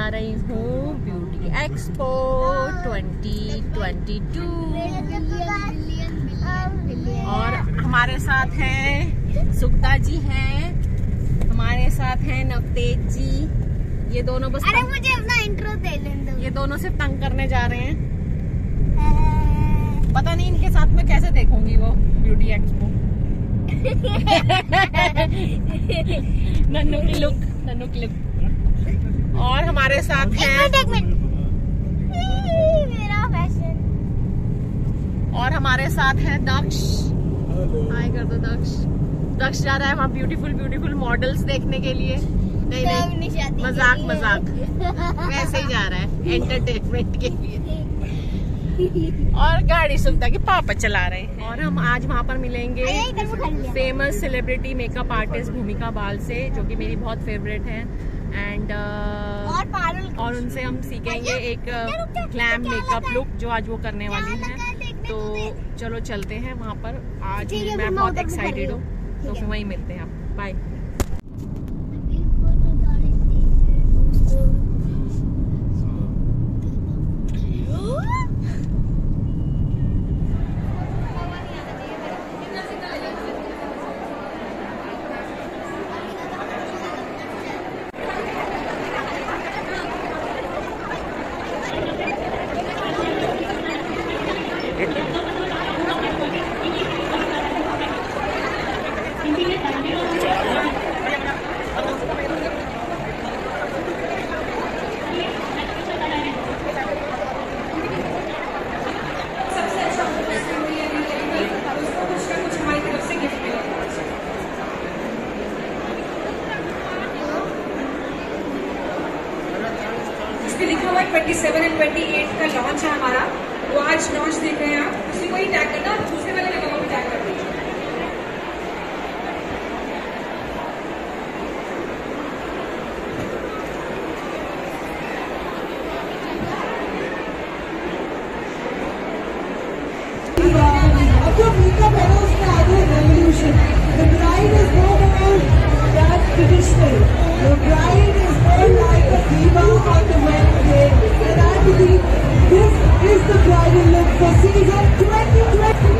रही हूँ beauty expo 2022 और हमारे साथ हैं सुखदा जी हैं, हमारे साथ हैं नवतेज जी। ये दोनों बस अरे मुझे अपना इंट्रो दे लेने दो। ये दोनों सिर्फ तंग करने जा रहे हैं। पता नहीं इनके साथ में कैसे देखूंगी वो ब्यूटी एक्सपो। नन्नू की लुक। और हमारे साथ हैं एक मिनट मेरा फैशन। और हमारे साथ है दक्ष। हाय कर दो दक्ष। दक्ष जा रहा है वहाँ ब्यूटीफुल मॉडल्स देखने के लिए। नहीं मजाक वैसे ही जा रहा है एंटरटेनमेंट के लिए। और गाड़ी सुविधा के पापा चला रहे हैं। और हम आज वहाँ पर मिलेंगे फेमस सेलिब्रिटी मेकअप आर्टिस्ट भूमिका बाल से, जो कि मेरी बहुत फेवरेट है। एंड और उनसे हम सीखेंगे एक ग्लैम मेकअप लुक जो आज वो करने वाली है। तो चलो चलते हैं वहाँ पर। आज मैं बहुत एक्साइटेड हूँ, तो फिर वहीं मिलते हैं। आप बाय। लिखा हुआ है 27 और 28 का लॉन्च है हमारा। वो आज लॉन्च देख रहे हैं आप। उसी को ही टैग करना और दूसरे वाले जगह को टैग कर दीजिए। जो मेकअप है ना उसमें आगे revolution. The bride is more than that traditional. The bride is more like a diva on the wedding day. And I believe this is the bridal look for season 2020.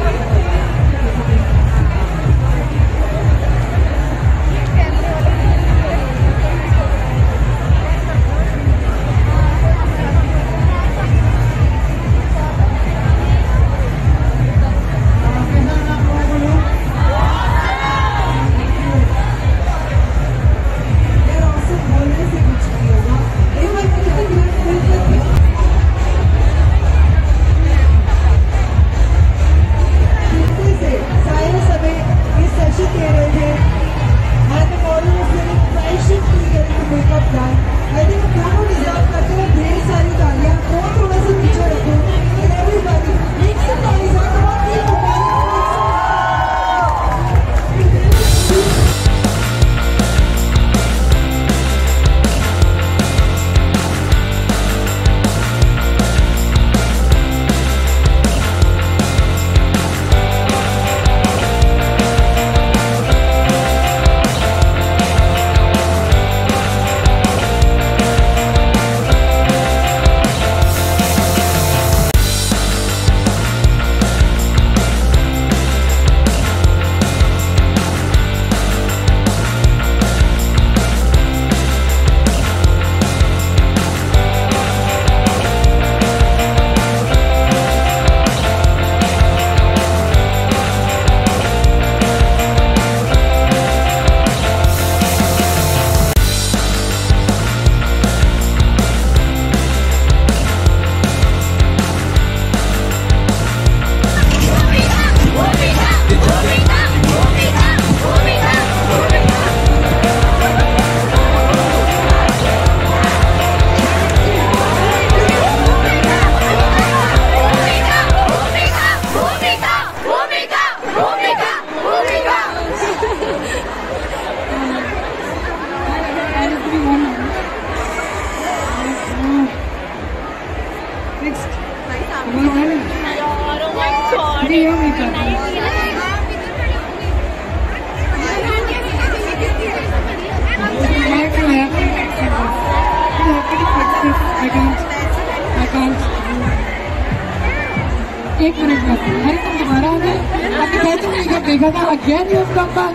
एक minute बस। अरे तुम दोबारा आ गए? अभी कह तुम मेकअप देखा था again you come back.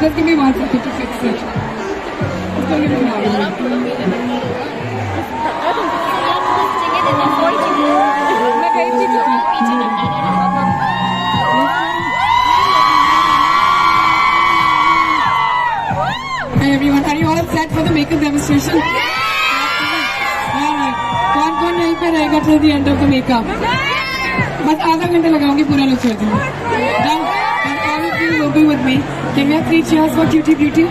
Just give me 1 second to fix it. Hi everyone, are you all set for the makeup demonstration? कौन यहीं पे रहेगा till the end of the makeup? बस आधा घंटा लगाऊंगी, पूरा लुक कर दूंगी। Done? And all of you will be with me. Can we have 3 cheers for Cutie Beauty?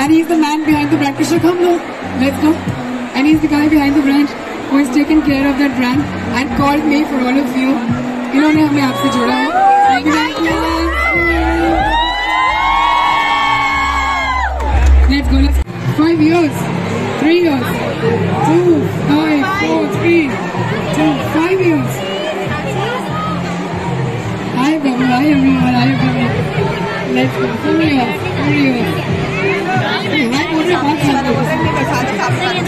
And he's the man behind the brand. Krishna, come look. Let's go. And he's the guy behind the brand who has taken care of that brand and called me for all of you. इन्होंने हमें आपसे जोड़ा है। Let's go. 5 years, 3 years, 2, 5, 4, 3, 2, 5 years. Hi, Babu. Hi, everyone. Hi, Babu. Let's go. 4 years, 4 years. Hi, बोल रहे बात कर लो।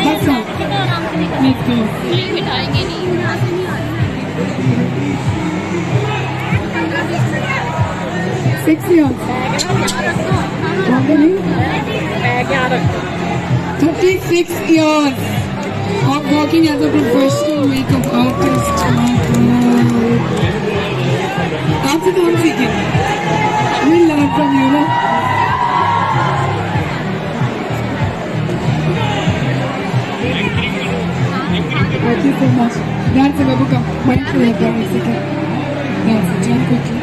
Let's go. Let's go. 6 years. 36 years of working as a professional makeup artist. आपसे तो हम सीखे। We learn from you, ना? Thank you so much. That's a babu come. Wait for the camera, okay? That's it. Jump quickly.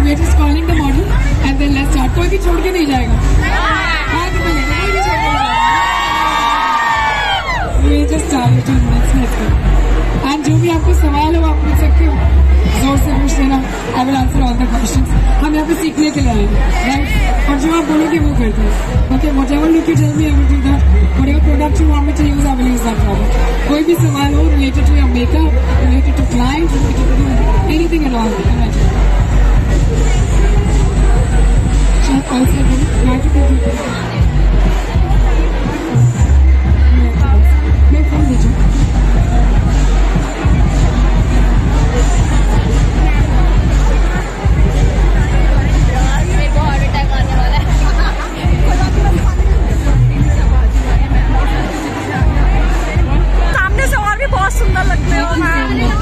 We're just calling the model and then let's start. कोई भी छोड़ के नहीं जाएगा। कोई भी छोड़ के नहीं जाएगा। We just started 2 minutes. Let's go. And जो भी आपको सवाल हो आप पूछ सकते हो। जोर से पूछ लेना। I will answer all the questions. हम यहाँ पे सीखने के लिए आए हैं, right? और जो आप बोलोगे वो करते हैं। Okay, whatever look you tell me, I will do that. Whatever product you want me to use, I will use that product. कोई भी सवाल हो related to your makeup, related to clients, related to anything at all. Just also try to do it. मैं phone दीजिए।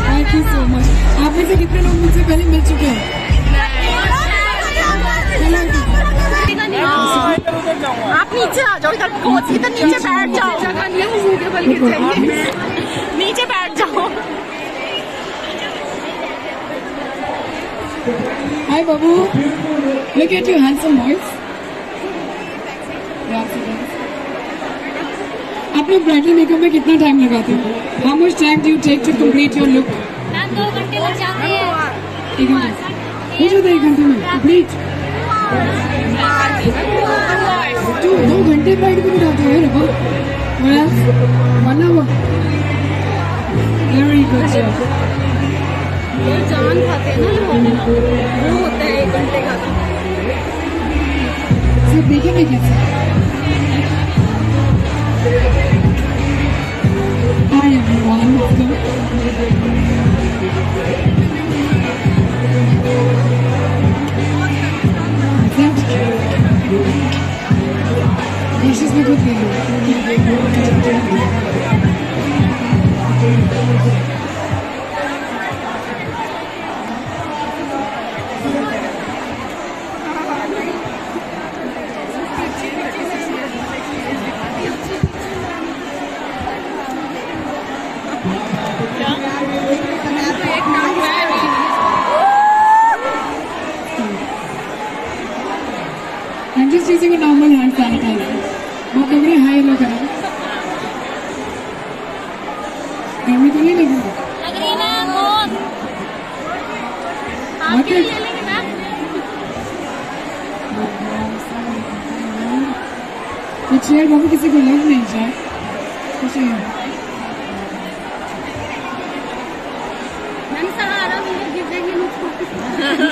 Thank you so much. आप में से कितने लोग मुझसे पहले मिल चुके हैं? आप नीचे आ जाओ, इधर नीचे बैठ जाओ। नीचे बैठ जाओ। Hi Babu, look at your handsome boys. आप लोग ब्राइडल मेकअप में कितना टाइम लगाते हो? How much time do you take to complete your look? 2 घंटे लग जाते हैं। 1 घंटे। हो जाता है 1 घंटे में complete? 2 घंटे ब्राइड को बिठाते हो यार? What else? 1 hour. Very good job. ये जान खाते हैं ना लोग, वो होता है 1 घंटे का। सब देखेंगे कैसे? Hi everyone, let's go. Brushes में खुद ले लो। I'm just using a normal hand sanitizer. बहुत लग रही है हाई लो करा। गर्मी तो नहीं लगी? लग रही है बहुत। आप ले लेंगे ना? ये चेयर बाबू किसी को लग नहीं जाए। कुछ नहीं। मैम सहारा मुझे गिर जाएंगे मुझको।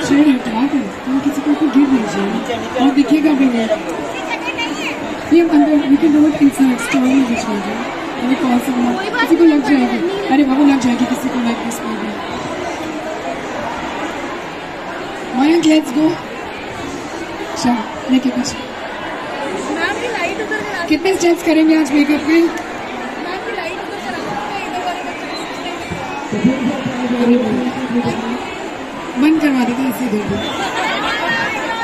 शेयर है क्या है तो किसी को गिर नहीं चाहिए और दिखेगा भी नहीं ये अंदर we can do it inside story बीच में अभी कौन सा किसी को लग जाएगी अरे बाबू लग जाएगी किसी को लाइक दिस में मयंक लेट्स गो चल लेके कुछ कितने स्टेप्स करेंगे आज मेकअप के बंद करवा देते इसी देर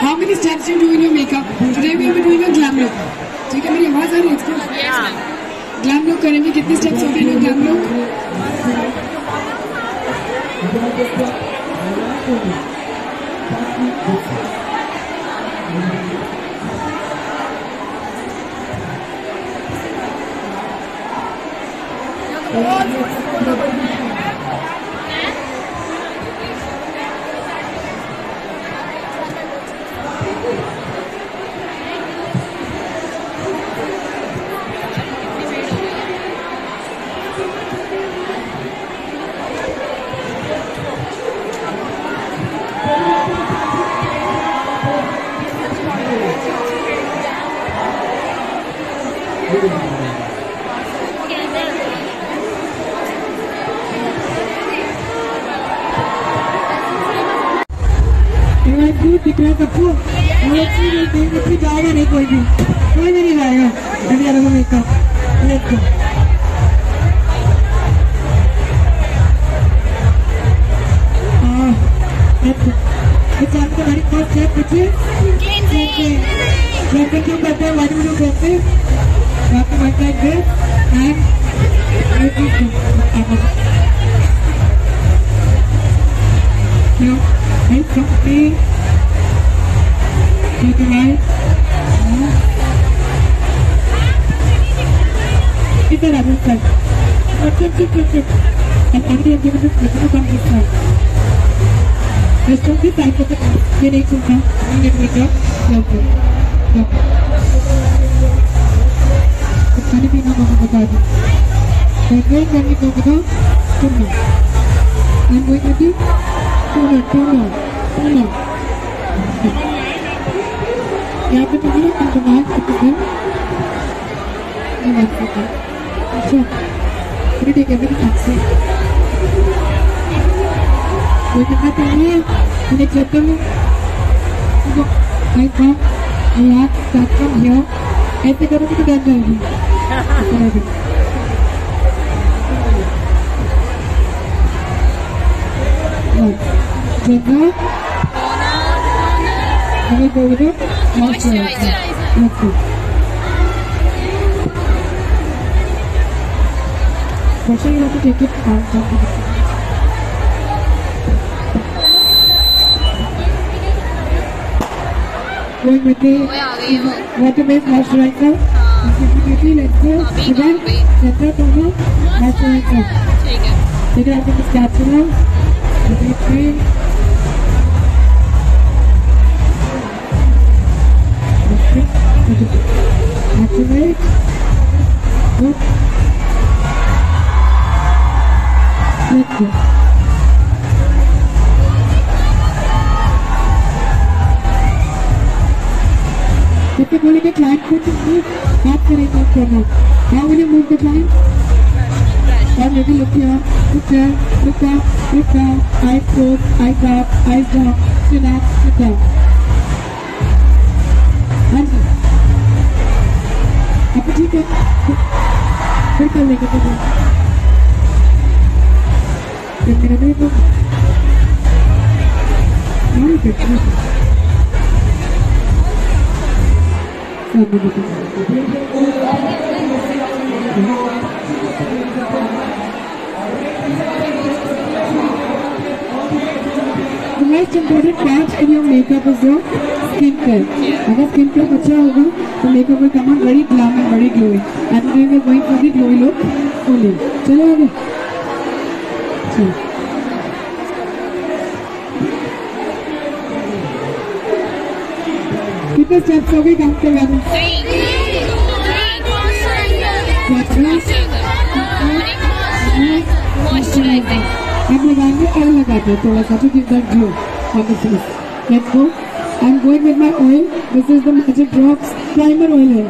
how many steps you do in your makeup today we will be doing a glam look ठीक है मेरी आवाज आ रही है इसको ग्लैम लुक करेंगे कितने स्टेप्स होते हैं ग्लैम लुक दिख रहा है सबको जाएगा नहीं कोई भी नहीं जाएगा अभी अलग मेकअप लेट्स गो हमारी फर्स्ट स्टेप पूछिए क्यों करते हैं वाइट वीडियो करते हैं white like this and complete to the right इधर आ this side and Andy has given this person to come this side let's come this side for the ये नहीं सुनना you need makeup okay कुछ खाने पीना मम्मा बता दी डेकोरेट करने को बताओ सुनना I'm going to do tuner यहाँ पे तो नहीं इंटरनेट कितने ये बात करते हैं अच्छा फिर ठीक है फिर अच्छे कोई करना चाहिए मैंने चलता हूँ तो आई कम यहाँ स्टार्ट कम हियर ऐसे करोगे तो डर जाएगी जगह हमें go with it moisturizer let's go first you have to take it out of the going with the water-based moisturizer let's go again center toner moisturizer take it out of the spatula cream activate good let's go जैसे बोलेंगे client को तुम बात करें मत करना how will you move the client or maybe look here look there look up look down eyes closed eyes up eyes down chin up sit down हाँ जी अब ठीक है फिर कर लेंगे तो मेरा नहीं तो नहीं करती सामने The most important part in your makeup is your skin care. अगर skin care अच्छा होगा तो makeup will come out very glam and very glowing. And today we are going for the glowy look only. चलो आगे. चलो. कितने steps हो गए count कर लेना. मोइस्चराइजिंग अब लगाएंगे ऑयल लगाते हैं थोड़ा सा to give that glow. on the face. Let's go. I'm going with my oil. This is the Magic Drops Primer Oil है.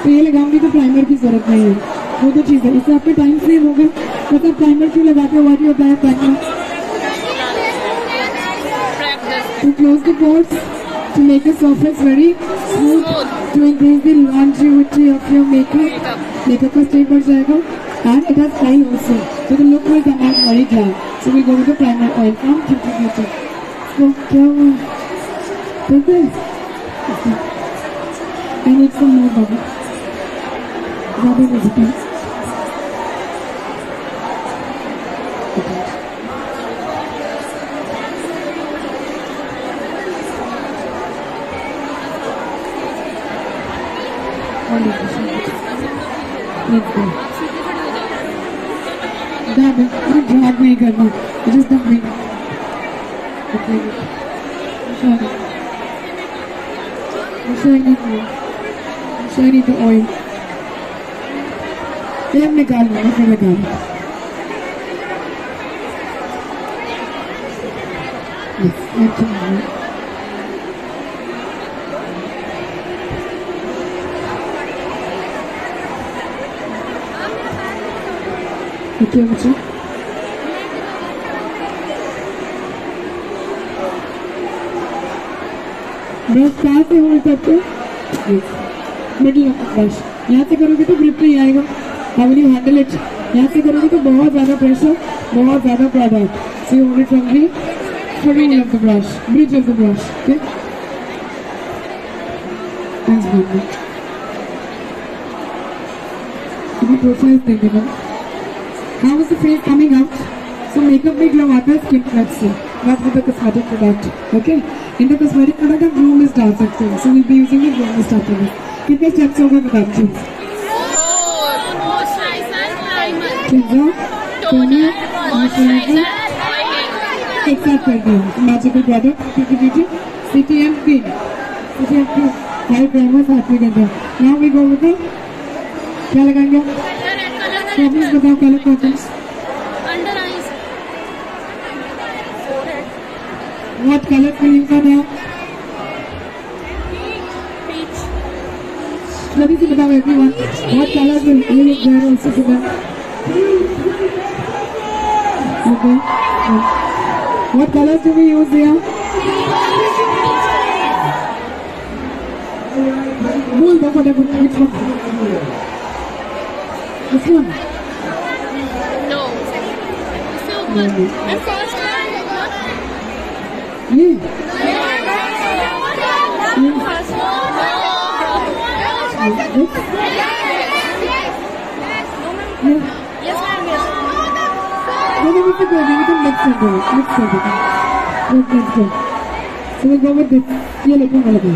तो ये लगाऊंगी तो प्राइमर की जरूरत नहीं है. वो तो चीज़ है. इससे आपका टाइम सेव होगा. बस आप प्राइमर क्यों लगाते हो? What होता है primer? To close the pores, to make the surface very smooth, to increase the longevity of your makeup. Makeup का stay बढ़ जाएगा. And it has style also, so the look will come out very glam. So we go with the primer oil from Beauty Beauty. So क्या हुआ? ठीक है? I need some more bubble. ज़्यादा visible. Let's go. Dad, drag नहीं करना. Just don't wait. Okay. Shiny the oil. ये हम निकाल लेंगे फिर लगा लेंगे. Yes, absolutely. Okay, बच्चों. ब्रश कहाँ से होल्ड करते हो? Middle of brush. यहाँ से करोगे तो ग्रिप नहीं आएगा. How will you handle it? यहाँ से करोगे तो बहुत ज़्यादा प्रेशर, बहुत ज़्यादा product. So you hold it from the middle of the brush, bridge of the brush. Okay. Thanks, Mama. अभी प्रोफाइल देंगे ना. How is the face coming out? So makeup में glow आता है skin touch से, not with the cosmetic product. Okay? In the cosmetic product आप glow mist डाल सकते हो. So we'll be using the glow mist after this. कितने steps होगा बता दीजिए. Cleanser, toner, moisturizer, एक साथ कर दिया. Magical product, Beauty Beauty, CTM cream, CTM cream, सारे प्राइमर साथ में कर दिया. Now we go with the क्या लगाएंगे? Problems बताओ color problems. Under eyes. What color will you use now? Peach. जल्दी से बताओ everyone. What color will you use there also to them? Okay. What colors do we use here? Bold, whatever. Which one? This one? No. Super. The first one. Yeah. Yes, ma'am. Yes. No, we can mix it. Let's go. So we'll go with this. ये लेकिन अलग है.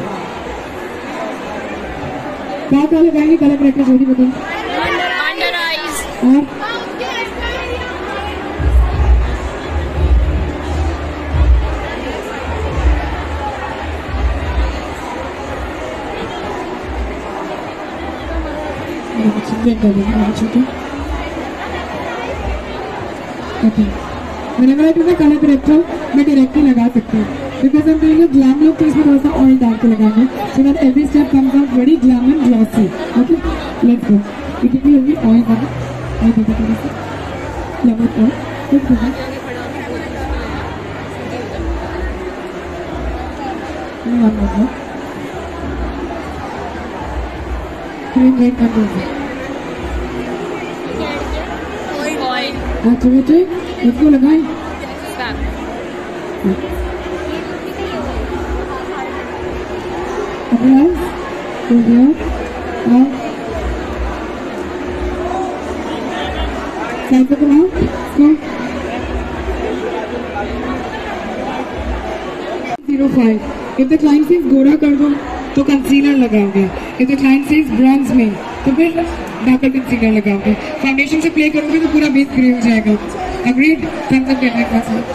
क्या लगाएंगे colour corrector जल्दी बताओ. Under eyes. और Okay. Whenever I do the color corrector, मैं directly लगा सकती हूँ. Because I'm doing a glam look, तो इसमें थोड़ा सा oil डाल के लगाऊंगा. So that every step comes out very glam and glossy. Okay. Let's go. We give you every oil बना. Oil देते थोड़ा सा. Lemon oil. Let's go. One more. Green red color. Activated. Let's go लगाएं. Stop. Apply. Go here. Now. Side पे बनाओ. Go. 05. If the client says गोरा कर दो तो कंसीलर लगाओगे. If the client says bronze में तो फिर डार्कर कंसीलर लगाओगे. फाउंडेशन से प्ले करोगे तो पूरा बेस ग्रे हो जाएगा. Agreed? Thumbs up करने का साथ.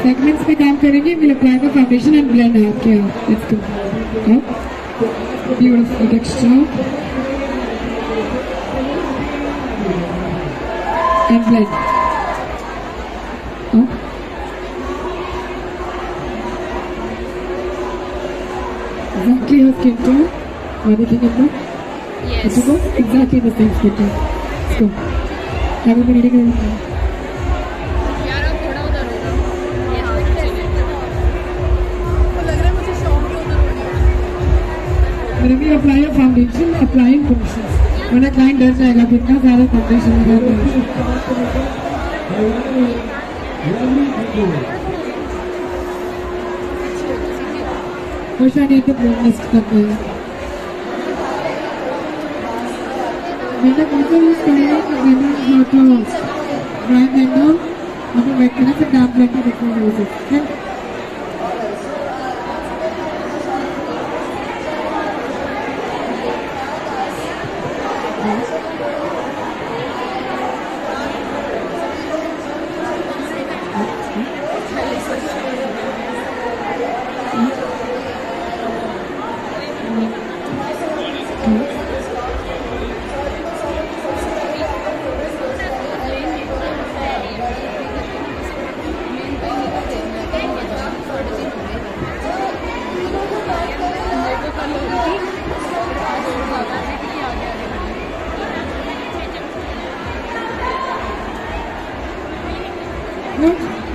सेगमेंट्स पे काम करेंगे. We'll apply the foundation and blend हाथ के हाथ. Let's go. Beautiful texture. And blend. Exactly her skin tone. Anything in that? Yes. Let's go. Exactly the same skin tone. Let's go. Have you been eating anything? यार अब थोड़ा उधर होगा. ये हाँ चलिए. When we apply a foundation, apply in portions. When a client डर जाएगा कितना सारा foundation लगाना है. First I need the blendness करना है. मैंने कौन-सा यूज करेगा तो मैंने तो dry blender और फिर wet करना फिर damp blender different uses. Good.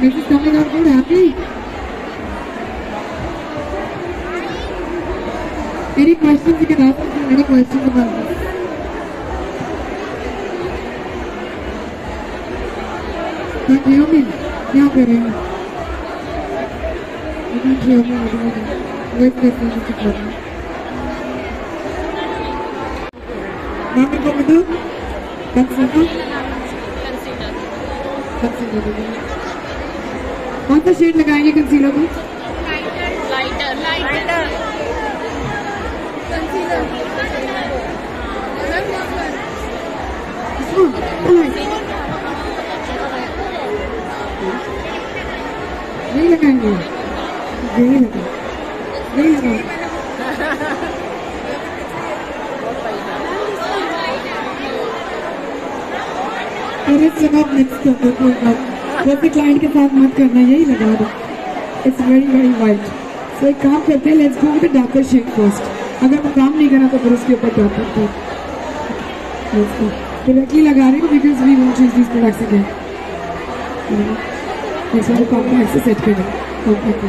This is coming out good. Happy? Any questions you can ask me? Any questions about this? Can't hear me? क्या कर रहे हैं? You can't hear me. Wait for me to put it. Mami, come with you. Consider. कौन सा shade लगाएंगे concealer में? Lighter नहीं लगाएंगे. यही लगा. अरे सुनो मिक्स कर दो कोई बात. वैसे क्लाइंट के साथ मत करना. यही लगा दो. It's very white. सो एक काम करते हैं. Let's go with the darker shade first. अगर वो काम नहीं करा तो फिर उसके ऊपर darker shade. Let's go. Directly लगा रही हूँ because we won't use this products again. इस वाले कॉम्पैक्ट से सेट करें. Compact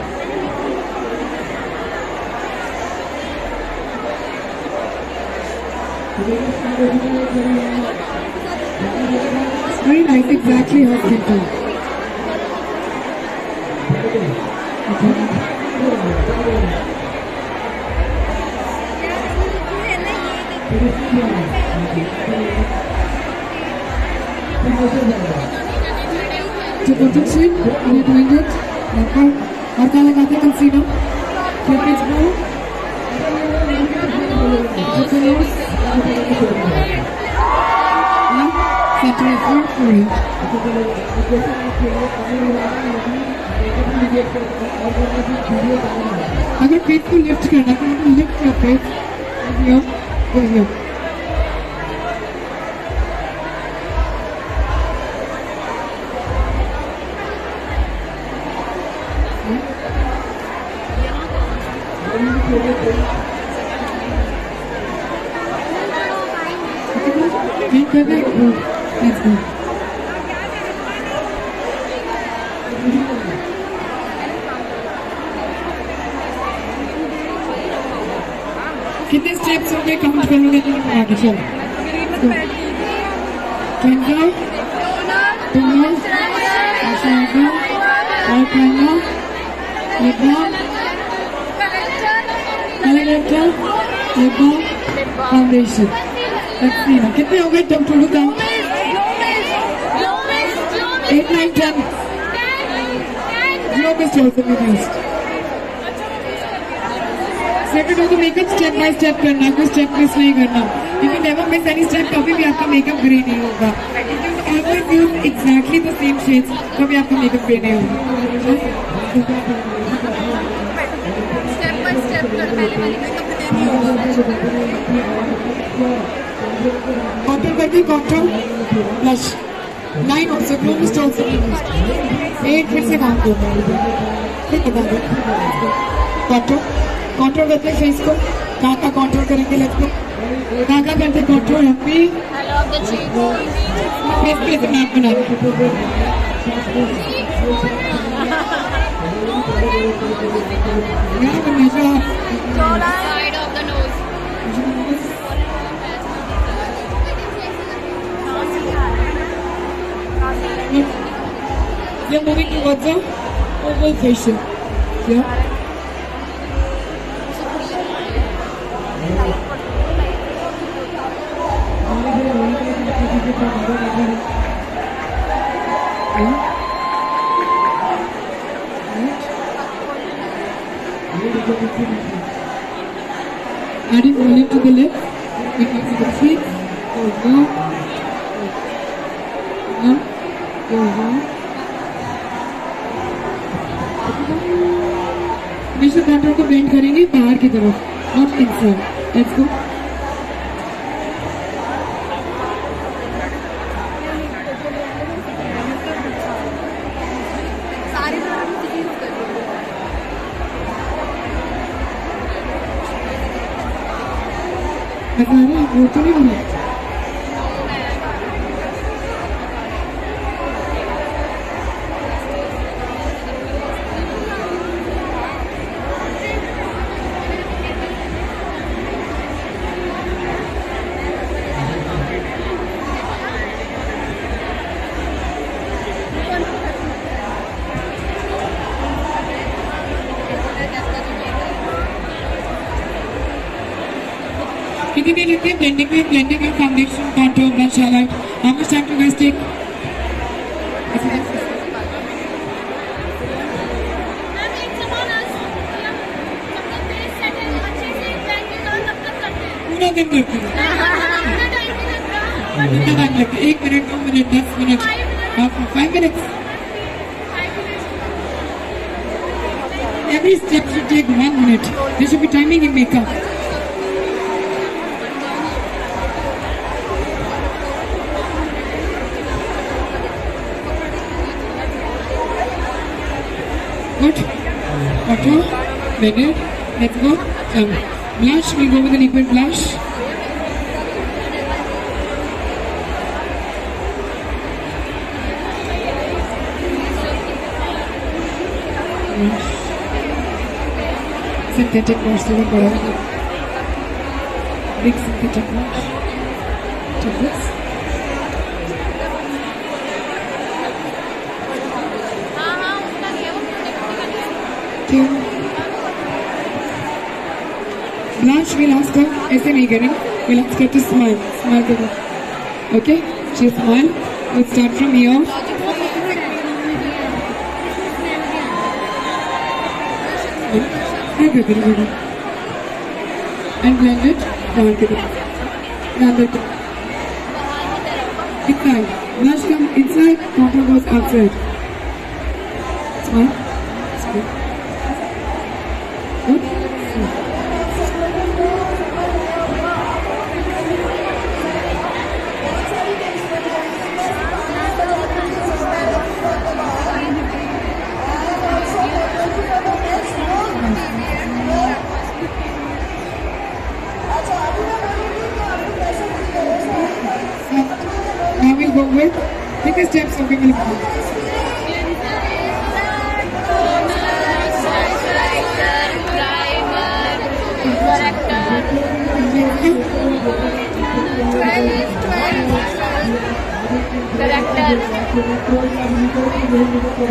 very nice. Exactly her skin tone. To protection, you're doing it. और क्या लगाते हैं concealer? Cupid's bow. Center is good for you. अगर फेस को लिफ्ट करना तो lift your face. here. Let's go. कितने स्टेप्स हो गए काउंट करोगे तो आगे चलो. Cleanser, toner, moisturizer, eye primer, lip balm, highlighter, lip balm, foundation. Let's see now. कितने हो गए total count? 8, 9, 10. Glow mist also be used. Second हो तो मेकअप स्टेप बाय स्टेप करना, कोई स्टेप मिस नहीं करना. If you never miss any step, कभी भी आपका मेकअप ग्रे नहीं होगा. If you always use exactly the same shades, कभी आपका मेकअप ग्रे नहीं होगा. स्टेप बाय स्टेप कर, पहले वाली मेकअप कॉन्ट्रोल करके control blush 9 also close also 8 फिर से काम करो फिर बता दो कॉन्ट्रोल कॉन्ट्रोल करते फेस को कहाँ का कॉन्ट्रोल करेंगे लेट्स को कहाँ का करते कॉन्ट्रोल हैप्पी फेस पे से मैप बना side of the nose. You're moving towards the oval facial. Yeah. Adding volume to the lips. Because you can see. Go. हमेशा कॉन्ट्रोल को बेंड करेंगे बाहर की तरफ नॉट इनसाइड लेट्स गो वो तो नहीं होना कितनी देर लगती है ब्लेंडिंग में foundation contour blush highlight how much time to guys take पूरा दिन करती है कितना टाइम लगता है 1 minute 2 minute 10 minute 5 minutes every step should take 1 minute there should be timing in makeup good auto better let's go blush we'll go with the liquid blush synthetic brush से बड़ा big synthetic brush to this blush we'll ask her ऐसे नहीं करें we'll ask her to smile करो okay she smile let's start from here and blend it down to the inside blush comes inside contour goes outside smile good now we'll go with take a step so we will go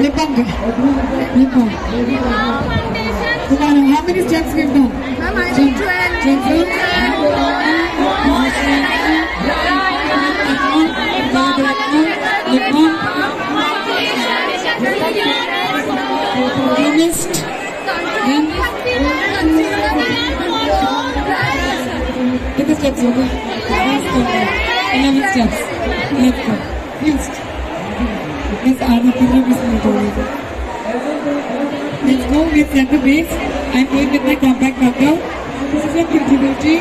lip balm how many steps we've done 11 steps okay 11 steps let's go next let's add the pillow Let's go with center base. I'm going with my compact bunker. This is a contributory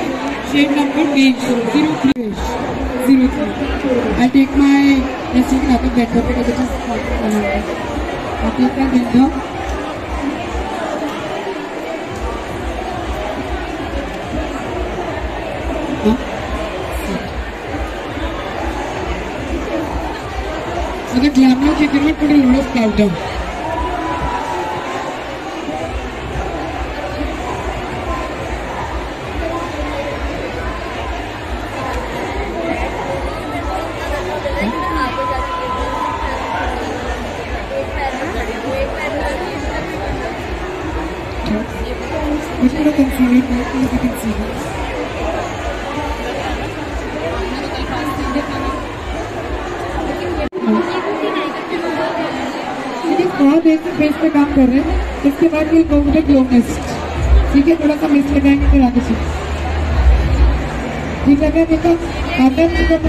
shade number beige 03. I'll take my, let's take another blender because it is hot. I'll take my blender. So the glamour you cannot put a lot of powder. Which one can see it? If you can see it. और base पे काम कर रहे हैं. इसके बाद ये go with glow mist. ठीक है, थोड़ा सा मिस्ट लगाएंगे फिर आगे चलिए. ठीक लगा मेकअप? आता है मेकअप?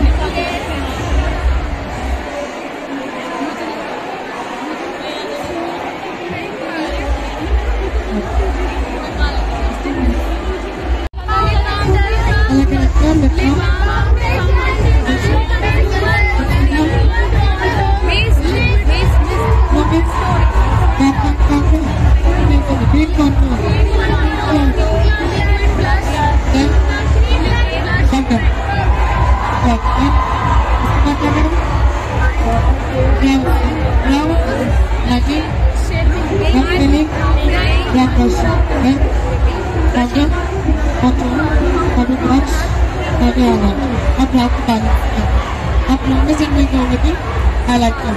आप लॉन्ग में नहीं कहोगे कि I like you.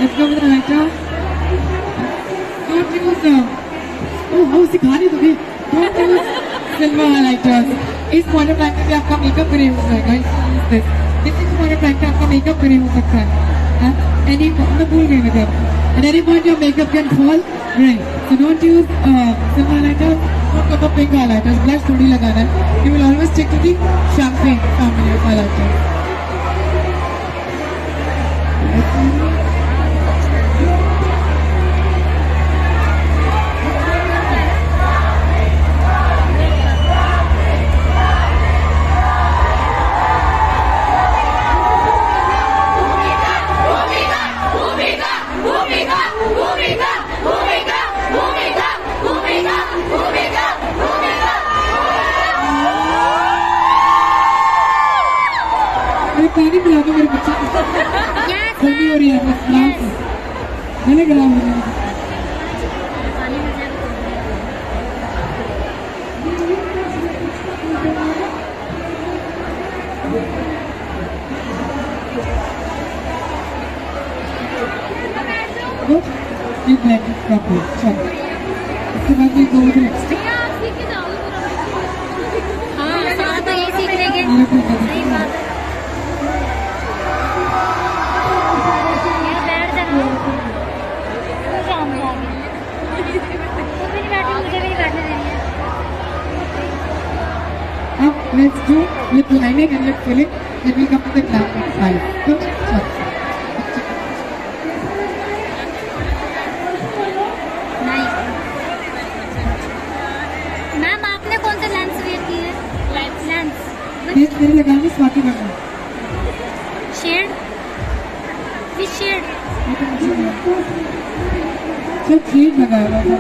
Let's go with the lighter. Don't use सिखा रही तुम्हें. Don't use silver highlighters. इस पॉइंट ब्लैंक में भी आपका मेकअप ग्रे हो जाएगा. इस पॉइंट ब्लैंक में आपका मेकअप ग्रे हो सकता है. Any मैं भूल गई मतलब. At any point your makeup can fall gray. So don't use silver highlighter. Don't go for pink highlighters. Blush थोड़ी लगाना है. You will always stick to the champagne family of highlighters. पानी पिला दो मेरे बच्चे को. ठंडी हो रही है. मैंने गला हो रहा है. You blend it properly. चलो. इसके बाद ये go with the next step. हाँ, साथ में ये सीख लेंगे. सही बात है. Let's do lip lining and lip filling, then we'll come to the glamming side. So, ma'am आपने कौन सा लेंस वेयर की है? लेंस मेरे लगाने स्वाति करना. शेड विच शेड? सब शेड लगाया हुआ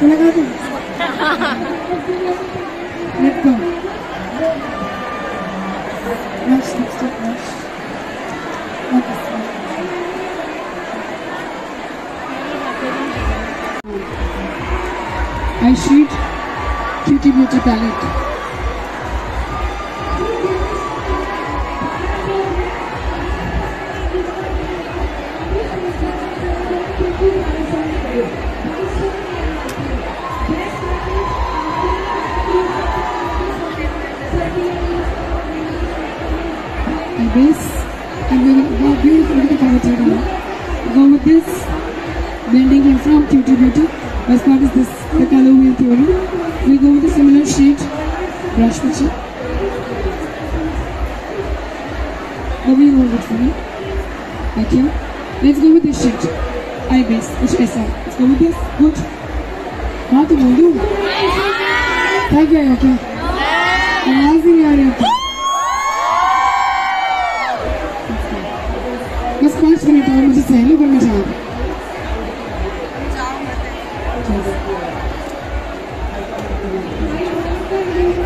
लगा दो. Let's go. Rush, lipstick, rush. Not this one. I shade Cutie Beauty palette. This, I'm going to go beautiful with the color table. Go with this, blending in from Cutie Beauty. Best part is this, the color wheel theory. We'll go with a similar shade, brush with it. The wheel hold it for me. Right here. Let's go with this shade, eye base, which is let's go with this, good. हाँ तो बोल दूँ क्या क्या है क्या आवाज ही नहीं आ रही बस 5 मिनट और मुझे सहलो पर मैं जाऊँ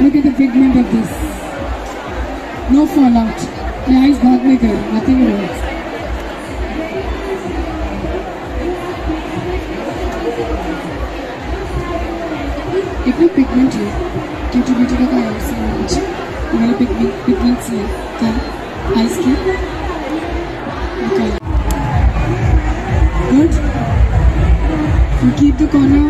Look at the pigment of this. No fallout. My eyes भाग नहीं कर nothing at all. इतना pigment है Cutie Beauty का क्या है उससे मुझे ये वाला pigments है क्या eyes की okay good you keep the corner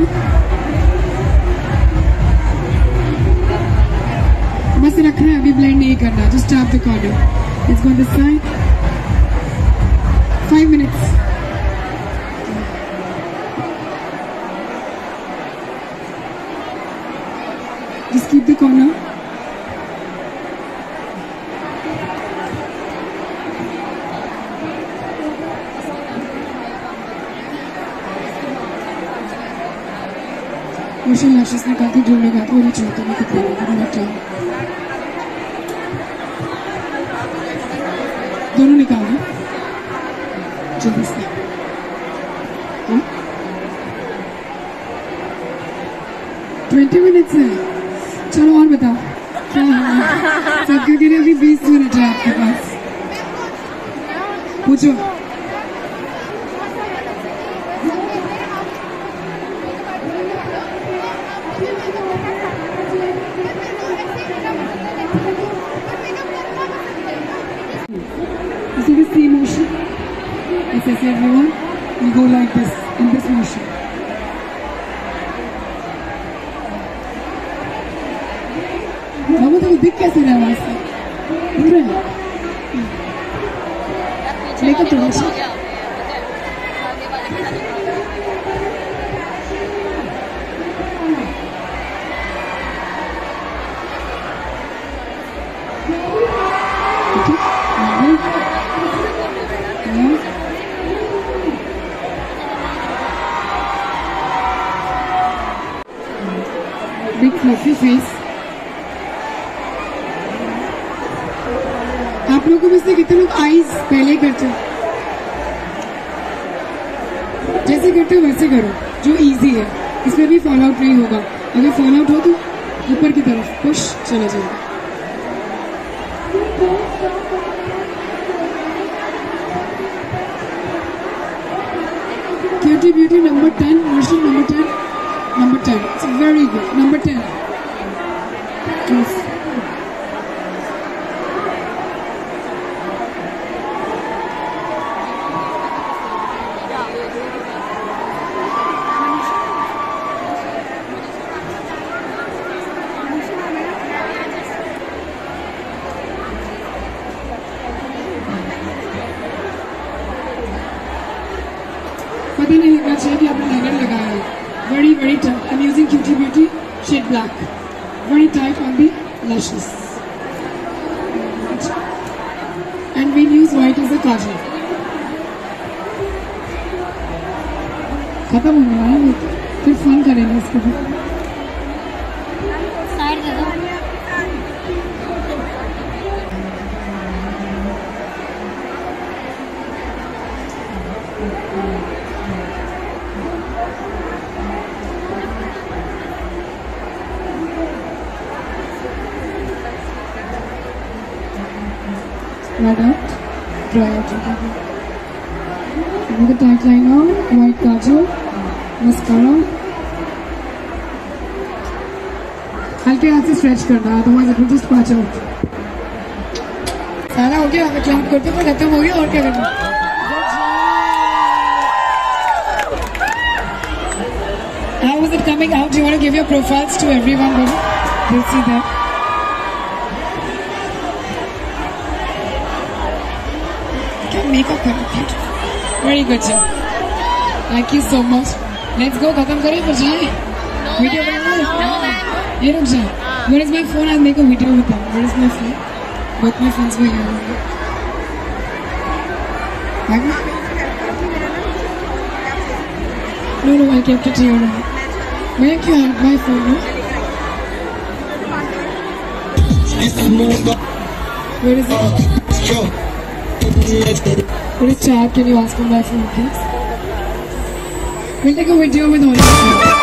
बस रखना है अभी blend नहीं करना just tap the corner let's go on this side 5 minutes just keep the corner मुझे लैशेस निकाल के जो लगाते वो नहीं चाहते मैं कितना लगता हूँ दोनों निकाल दो जल्दी से हाँ 20 मिनट्स है चलो और बताओ क्या है सबके लिए अभी 20 मिनट है आपके पास पूछो You see the C motion? Yes, yes, everyone. We go like this, in this motion. बाबू तो दिख कैसे रहा है वहाँ से? दिख रहा है? लेकर थोड़ा सा big fluffy face. आप लोगों में से कितने लोग आईज पहले करते हो जैसे करते हो वैसे करो जो इजी है इसमें भी फॉल आउट नहीं होगा अगर फॉल आउट हो तो ऊपर की तरफ पुश चला जाएगा Cutie Beauty number 10 version number 10 it's very good number 10 yes. पता नहीं लगना चाहिए कि आपने लाइनर लगाया है very very tight I'm using Cutie Beauty shade black very tight on the lashes and we'll use white as a kajal खत्म हो गया है फिर फन करेंगे इसके बाद साइड दे दो right out, dry out. With the tight liner, white kajal, mascara. हल्के हाथ से स्ट्रेच करना, otherwise it will just patch out. सारा हो गया, हमें क्लैप करते हैं, खत्म हो गया और क्या करना? How was it coming out? Do you want to give your profiles to everyone? They'll see that. Can makeup very beautiful. Very good job. Thank you so much. Let's go. खत्म करें फिर जाएं. Video बनाना है. ये रुक जा. Where is my phone? I'll make a video with them. Where is my phone? Both my phones were here. No, I kept it here now. Where can you have my phone? No? Where is it? What is chat? Can you ask for my phone, please? We'll take a video with all of you.